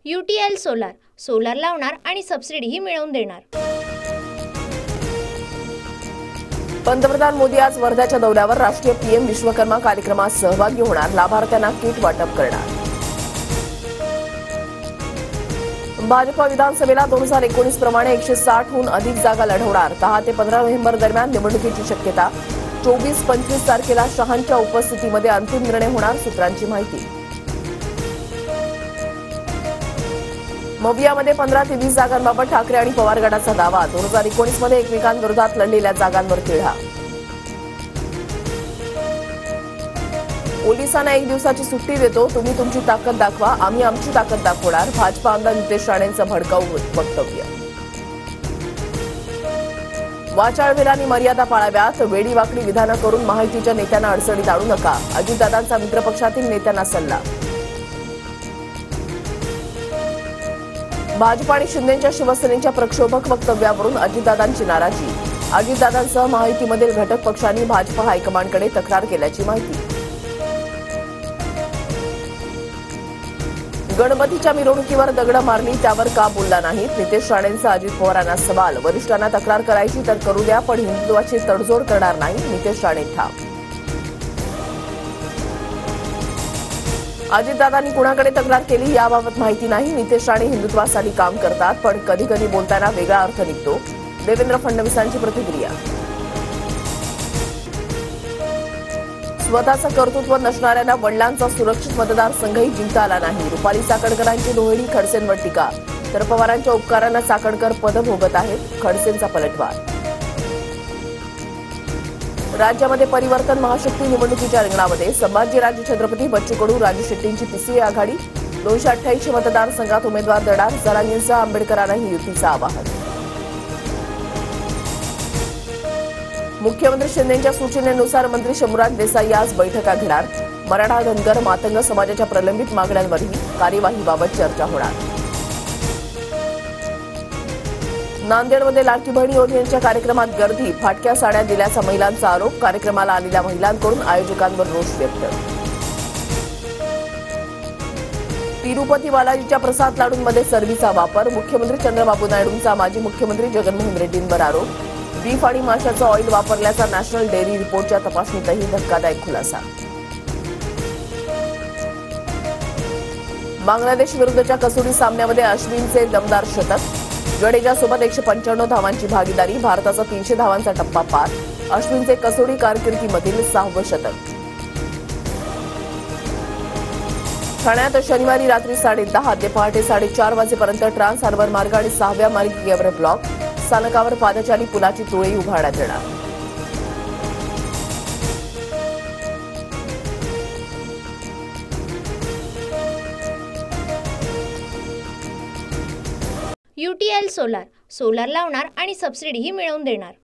UTL solar लावणार आणि सबसिडीही मिळवून देणार। पंतप्रधान मोदी आज वर्ध्याच्या दौऱ्यावर राष्ट्रीय पीएम विश्वकर्मा कार्यक्रमात सहभागी होणार, लाभार्थ्यांना किट वाटप करणार। भाजप विधानसभेला 2019 प्रमाणे 160हून अधिक जागा लढवणार। 10 ते 15 नोव्हेंबर दरम्यान निवडणुकीची शक्यता। 24-25 तारखेला शहांच्या उपस्थितीमध्ये अंतिम निर्णय होणार, सूत्रांची माहिती। मवियामध्ये 15 ते 20 जागांबाबत ठाकरे आणि पवार गटाचा दावा। 2019 मध्ये एकमेकांविरोधात लढलेल्या जागांवर तिढा। पोलिसांना 1 दिवसाची सुट्टी देतो, तुम्ही तुमची ताकद दाखवा, आम्ही आमची ताकद दाखवणार। भाजपा आमदार नितेश राणेंचं भडकाऊ वक्तव्य। वाचाळवेलांनी मर्यादा पाळाव्यात, वेडीवाकडी विधानं करून महायुतीच्या नेत्यांना अडचणीत आणू नका, अजितदादांचा मित्रपक्षातील नेत्यांना सल्ला। भाजप आणि शिंदेच्या शिवसेनेच्या प्रक्षोभक वक्तव्यावरून अजितदादांची नाराजी। अजितदादांसह महायुतीमधील घटक पक्षांनी भाजप हायकमांडकडे तक्रार केल्याची माहिती। गणपतीच्या मिरवणुकीवर दगड मारली, त्यावर का बोलला नाहीत? नितेश राणेंचा अजित पवारांना सवाल। वरिष्ठांना तक्रार करायची तर करू द्या, पण हिंदुत्वाची तडजोड करणार नाही, नितेश राणे ठाम। अजितदादांनी कुणाकडे तक्रार केली याबाबत माहिती नाही। नितेश राणे हिंदुत्वासाठी काम करतात, पण कधी कधी बोलताना वेगळा अर्थ निघतो, देवेंद्र फडणवीसांची प्रतिक्रिया। स्वतःचं कर्तृत्व नसणाऱ्यांना वडिलांचा सुरक्षित मतदारसंघही जिंकता आला नाही। रुपाली चाकणकरांची दोहेडी, खडसेंवर टीका, तर पवारांच्या उपकारांना चाकणकर पद भोगत आहेत, खडसेंचा पलटवार। राज्यामध्ये परिवर्तन महाशक्ती निवडणुकीच्या रिंगणामध्ये संभाजीराजे छत्रपती, बच्चू कडू, राजू शेट्टींची तिसरी आघाडी। 288 मतदारसंघात उमेदवार दडार, जरांगींसह आंबेडकरांनाही युतीचं आवाहन। मुख्यमंत्री शिंदेच्या सूचनेनुसार मंत्री शंभूराज देसाई आज बैठका घेणार। मराठा, धनगर, मातंग समाजाच्या प्रलंबित मागण्यांवरही कार्यवाहीबाबत चर्चा होणार। नांदेडमध्ये लाडकी बहीण योजनेच्या कार्यक्रमात गर्दी, फाटक्या साड्या दिल्याचा महिलांचा आरोप। कार्यक्रमाला आलेल्या महिलांकडून आयोजकांवर रोष व्यक्त। तिरुपती बालाजीच्या प्रसाद लाडूंमध्ये चरबीचा वापर, मुख्यमंत्री चंद्रबाबू नायडूंचा माजी मुख्यमंत्री जगनमोहन रेड्डींवर आरोप। बीफ आणि माशाचं ऑइल वापरल्याचा नॅशनल डेअरी रिपोर्टच्या तपासणीतही धक्कादायक खुलासा। बांगलादेश विरुद्धच्या कसोटी सामन्यामध्ये अश्विनचे दमदार शतक, जडेजासोबत 195 धावांची भागीदारी, भारताचा 300 धावांचा टप्पा पार। अश्विनचे कसोटी कारकिर्दीमधील 6वं शतक। ठाण्यात शनिवारी रात्री 10:30 ते पहाटे 4:30 वाजेपर्यंत ट्रान्स हार्बर मार्ग आणि 6व्या मार्गिकेवर ब्लॉक, स्थानकावर पादचारी पुलाची तुळई उभारण्यात येणार। UTL सोलार लावणार आणि सबसिडीही मिळवून देणार।